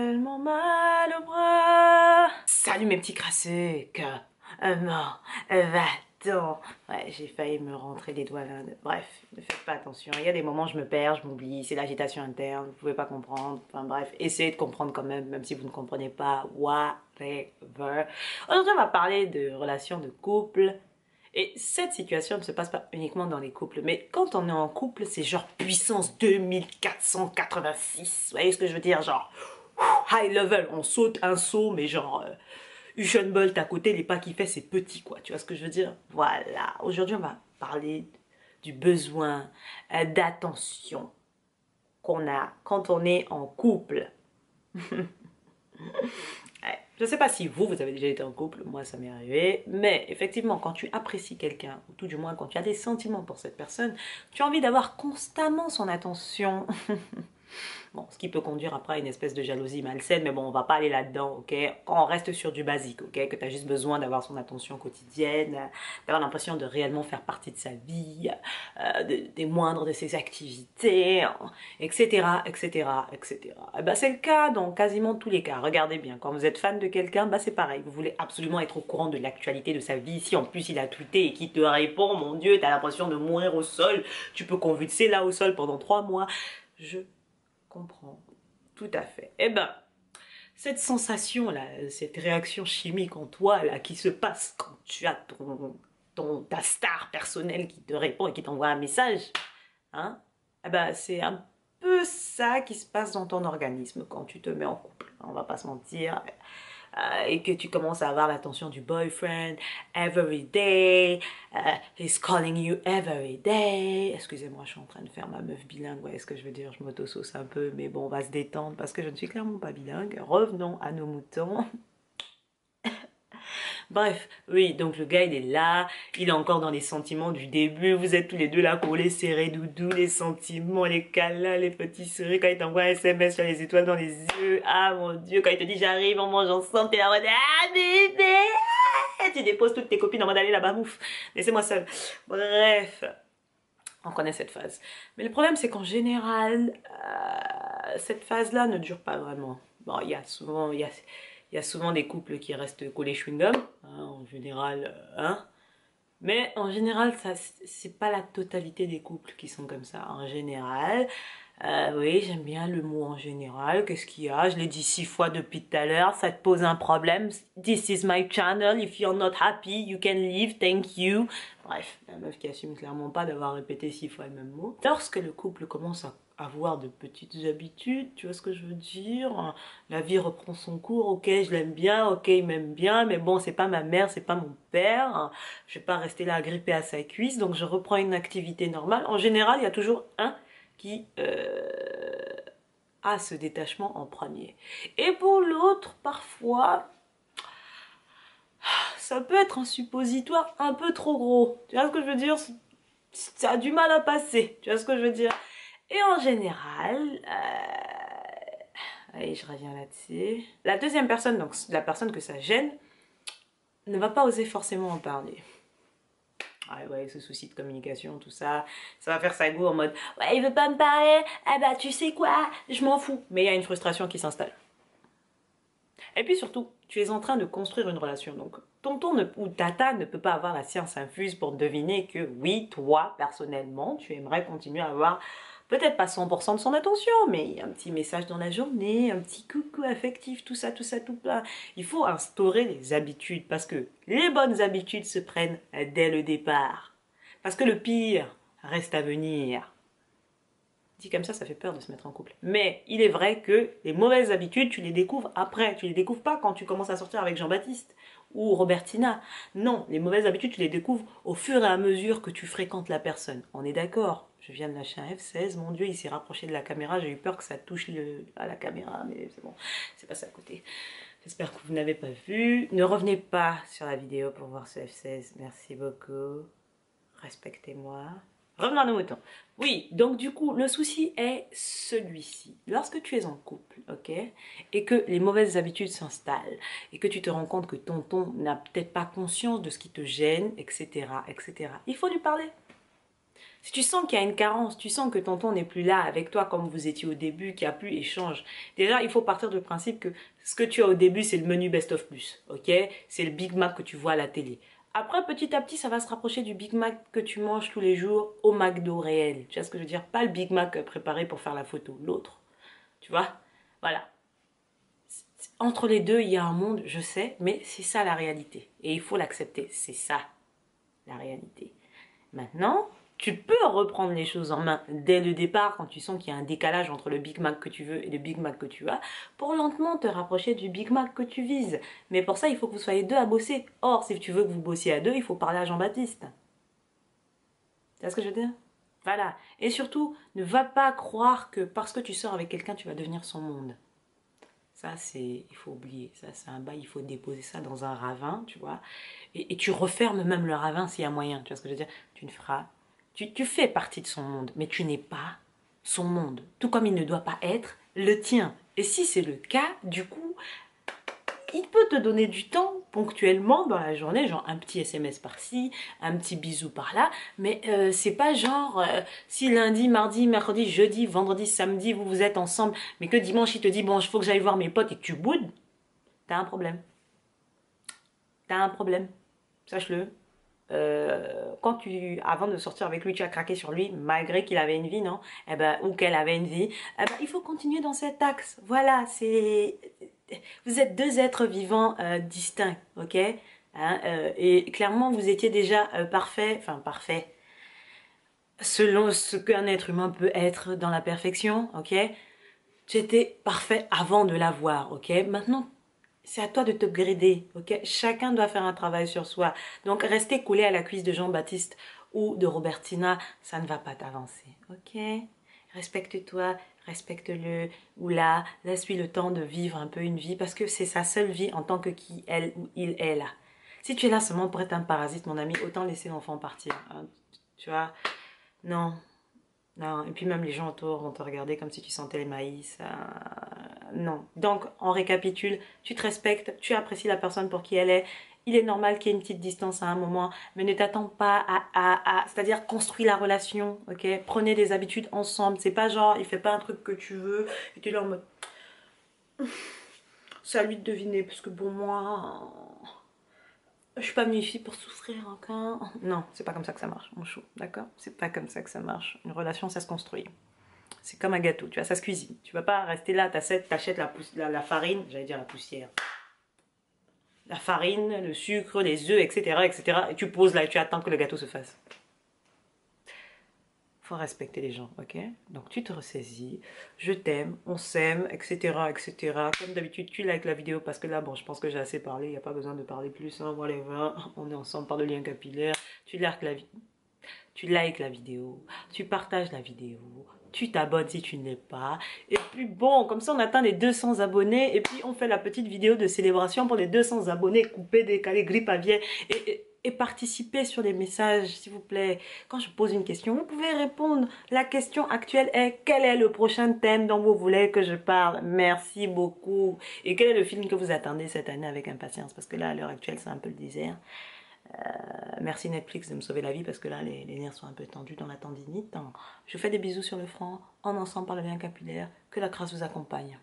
tellement mal au bras. Salut mes petits crasseux, comment va-t-on? Ouais, j'ai failli me rentrer les doigts là. Bref, ne faites pas attention. Il y a des moments je me perds, je m'oublie, c'est l'agitation interne, vous pouvez pas comprendre. Enfin bref, essayez de comprendre quand même, même si vous ne comprenez pas. Whatever. Aujourd'hui, on va parler de relations de couple. Et cette situation ne se passe pas uniquement dans les couples, mais quand on est en couple, c'est genre puissance 2486. Vous voyez ce que je veux dire? Genre, high level, on saute un saut, mais genre, Usain Bolt à côté, les pas qu'il fait, c'est petit, quoi. Tu vois ce que je veux dire? Voilà. Aujourd'hui, on va parler du besoin d'attention qu'on a quand on est en couple. Je ne sais pas si vous avez déjà été en couple, moi ça m'est arrivé, mais effectivement quand tu apprécies quelqu'un, ou tout du moins quand tu as des sentiments pour cette personne, tu as envie d'avoir constamment son attention. Bon, ce qui peut conduire après à une espèce de jalousie malsaine, mais bon, on va pas aller là-dedans, ok? On reste sur du basique, ok? Que tu as juste besoin d'avoir son attention quotidienne, d'avoir l'impression de réellement faire partie de sa vie, des moindres de ses activités, etc., etc., etc. Et ben, c'est le cas dans quasiment tous les cas. Regardez bien, quand vous êtes fan de quelqu'un, bah, c'est pareil. Vous voulez absolument être au courant de l'actualité de sa vie. Si en plus il a tweeté et qu'il te répond, mon Dieu, tu as l'impression de mourir au sol. Tu peux convulser là au sol pendant 3 mois. Je comprends tout à fait. Eh ben, cette sensation là, cette réaction chimique en toi là qui se passe quand tu as ta star personnelle qui te répond et qui t'envoie un message, hein, eh ben, c'est un peu ça qui se passe dans ton organisme quand tu te mets en couple. On va pas se mentir. Et que tu commences à avoir l'attention du boyfriend every day, he's calling you every day. Excusez-moi, je suis en train de faire ma meuf bilingue, ouais, ce que je veux dire, je m'auto-sauce un peu, mais bon, on va se détendre parce que je ne suis clairement pas bilingue. Revenons à nos moutons. Bref, oui, donc le gars il est là, il est encore dans les sentiments du début, vous êtes tous les deux là collés, serrés, doudou, les sentiments, les câlins, les petits sourires, quand il t'envoie un SMS sur les étoiles dans les yeux, ah mon Dieu, quand il te dit j'arrive, on mange ensemble, t'es là en mode ah bébé, tu déposes toutes tes copines en mode allez là-bas, mouf, laissez-moi seule. Bref, on connaît cette phase. Mais le problème c'est qu'en général, cette phase-là ne dure pas vraiment. Bon, il y a souvent des couples qui restent collés chewing-gum, hein, en général, hein. Mais en général, ça, c'est pas la totalité des couples qui sont comme ça. En général, oui, j'aime bien le mot en général. Qu'est-ce qu'il y a? Je l'ai dit 6 fois depuis tout à l'heure. Ça te pose un problème? This is my channel. If you're not happy, you can leave. Thank you. Bref, la meuf qui assume clairement pas d'avoir répété 6 fois le même mot. Lorsque le couple commence à avoir de petites habitudes, tu vois ce que je veux dire? La vie reprend son cours, ok, je l'aime bien, ok, il m'aime bien, mais bon, c'est pas ma mère, c'est pas mon père, je vais pas rester là agrippée à sa cuisse, donc je reprends une activité normale. En général, il y a toujours un qui a ce détachement en premier. Et pour l'autre, parfois, ça peut être un suppositoire un peu trop gros. Tu vois ce que je veux dire? Ça a du mal à passer, tu vois ce que je veux dire? Et en général, allez, je reviens là-dessus. La deuxième personne, donc la personne que ça gêne, ne va pas oser forcément en parler. Ouais, ce souci de communication, tout ça, ça va faire sa go en mode « Ouais, il veut pas me parler, eh bah tu sais quoi, je m'en fous ». Mais il y a une frustration qui s'installe. Et puis surtout, tu es en train de construire une relation, donc tonton ou tata ne peut pas avoir la science infuse pour deviner que oui, toi, personnellement, tu aimerais continuer à avoir peut-être pas 100% de son attention, mais un petit message dans la journée, un petit coucou affectif, tout ça, tout plein. Il faut instaurer des habitudes parce que les bonnes habitudes se prennent dès le départ. Parce que le pire reste à venir. Dit comme ça fait peur de se mettre en couple. Mais il est vrai que les mauvaises habitudes, tu les découvres après. Tu les découvres pas quand tu commences à sortir avec Jean-Baptiste ou Robertina. Non, les mauvaises habitudes, tu les découvres au fur et à mesure que tu fréquentes la personne. On est d'accord? Je viens de lâcher un F16, mon Dieu, il s'est rapproché de la caméra, j'ai eu peur que ça touche à la caméra, mais c'est bon, c'est passé à côté. J'espère que vous n'avez pas vu. Ne revenez pas sur la vidéo pour voir ce F16, merci beaucoup. Respectez-moi. Revenons à nos moutons. Oui, donc du coup, le souci est celui-ci. Lorsque tu es en couple, ok, et que les mauvaises habitudes s'installent, et que tu te rends compte que tonton n'a peut-être pas conscience de ce qui te gêne, etc., etc., il faut lui parler. Si tu sens qu'il y a une carence, tu sens que tonton n'est plus là avec toi comme vous étiez au début, qu'il n'y a plus échange. Déjà, il faut partir du principe que ce que tu as au début, c'est le menu Best of Plus, ok? C'est le Big Mac que tu vois à la télé. Après, petit à petit, ça va se rapprocher du Big Mac que tu manges tous les jours au McDo réel. Tu vois ce que je veux dire? Pas le Big Mac préparé pour faire la photo, l'autre. Tu vois? Voilà. Entre les deux, il y a un monde, je sais, mais c'est ça la réalité. Et il faut l'accepter. C'est ça, la réalité. Maintenant, tu peux reprendre les choses en main dès le départ quand tu sens qu'il y a un décalage entre le Big Mac que tu veux et le Big Mac que tu as pour lentement te rapprocher du Big Mac que tu vises. Mais pour ça, il faut que vous soyez deux à bosser. Or, si tu veux que vous bossiez à deux, il faut parler à Jean-Baptiste. Tu vois ce que je veux dire? Voilà. Et surtout, ne va pas croire que parce que tu sors avec quelqu'un, tu vas devenir son monde. Ça, c'est, il faut oublier. Ça, c'est un bail, il faut déposer ça dans un ravin, tu vois. Et tu refermes même le ravin s'il y a moyen. Tu vois ce que je veux dire? Tu ne feras. Tu fais partie de son monde, mais tu n'es pas son monde. Tout comme il ne doit pas être le tien. Et si c'est le cas, du coup, il peut te donner du temps ponctuellement dans la journée, genre un petit SMS par-ci, un petit bisou par-là, mais c'est pas genre si lundi, mardi, mercredi, jeudi, vendredi, samedi, vous êtes ensemble, mais que dimanche il te dit bon, il faut que j'aille voir mes potes et que tu boudes, t'as un problème. T'as un problème, sache-le. Avant de sortir avec lui, tu as craqué sur lui, malgré qu'il avait une vie, non? Eh ben, ou qu'elle avait une vie. Eh ben, il faut continuer dans cet axe. Voilà, vous êtes deux êtres vivants distincts, ok? Hein, et clairement, vous étiez déjà parfait, selon ce qu'un être humain peut être dans la perfection, ok? Tu étais parfait avant de l'avoir, ok? Maintenant, c'est à toi de t'upgrader, ok? Chacun doit faire un travail sur soi. Donc, rester collé à la cuisse de Jean-Baptiste ou de Robertina, ça ne va pas t'avancer, ok? Respecte-toi, respecte-le, ou là, laisse-lui le temps de vivre un peu une vie, parce que c'est sa seule vie en tant que qui elle ou il est là. Si tu es là seulement pour être un parasite, mon ami, autant laisser l'enfant partir, hein. Tu vois? Non, non, et puis même les gens autour vont te regarder comme si tu sentais les maïs. Non. Donc, on récapitule, tu te respectes, tu apprécies la personne pour qui elle est. Il est normal qu'il y ait une petite distance à un moment, mais ne t'attends pas c'est-à-dire construis la relation, ok? Prenez des habitudes ensemble. C'est pas genre, il fait pas un truc que tu veux, et tu es là en mode, c'est à lui de deviner, parce que bon, moi, je suis pas venue ici pour souffrir encore. Non, c'est pas comme ça que ça marche, mon chou, d'accord? C'est pas comme ça que ça marche. Une relation, ça se construit. C'est comme un gâteau, tu vois, ça se cuisine. Tu vas pas rester là, t'achètes la farine, j'allais dire la poussière. La farine, le sucre, les œufs, etc., etc. Et tu poses là et tu attends que le gâteau se fasse. Faut respecter les gens, ok? Donc tu te ressaisis, je t'aime, on s'aime, etc., etc. Comme d'habitude, tu likes la vidéo parce que là, bon, je pense que j'ai assez parlé, il n'y a pas besoin de parler plus, hein, whatever. On est ensemble par le lien capillaire. Tu likes la vidéo, tu partages la vidéo, tu t'abonnes si tu ne l'es pas. Et puis bon, comme ça on atteint les 200 abonnés et puis on fait la petite vidéo de célébration pour les 200 abonnés, coupés, décalés, grippe aviaire et participer sur les messages, s'il vous plaît. Quand je pose une question, vous pouvez répondre. La question actuelle est: quel est le prochain thème dont vous voulez que je parle? Merci beaucoup. Et quel est le film que vous attendez cette année avec impatience? Parce que là, à l'heure actuelle, c'est un peu le désert. Merci Netflix de me sauver la vie parce que là les nerfs sont un peu tendus dans la tendinite. Je vous fais des bisous sur le front, en ensemble par le lien capillaire. Que la grâce vous accompagne.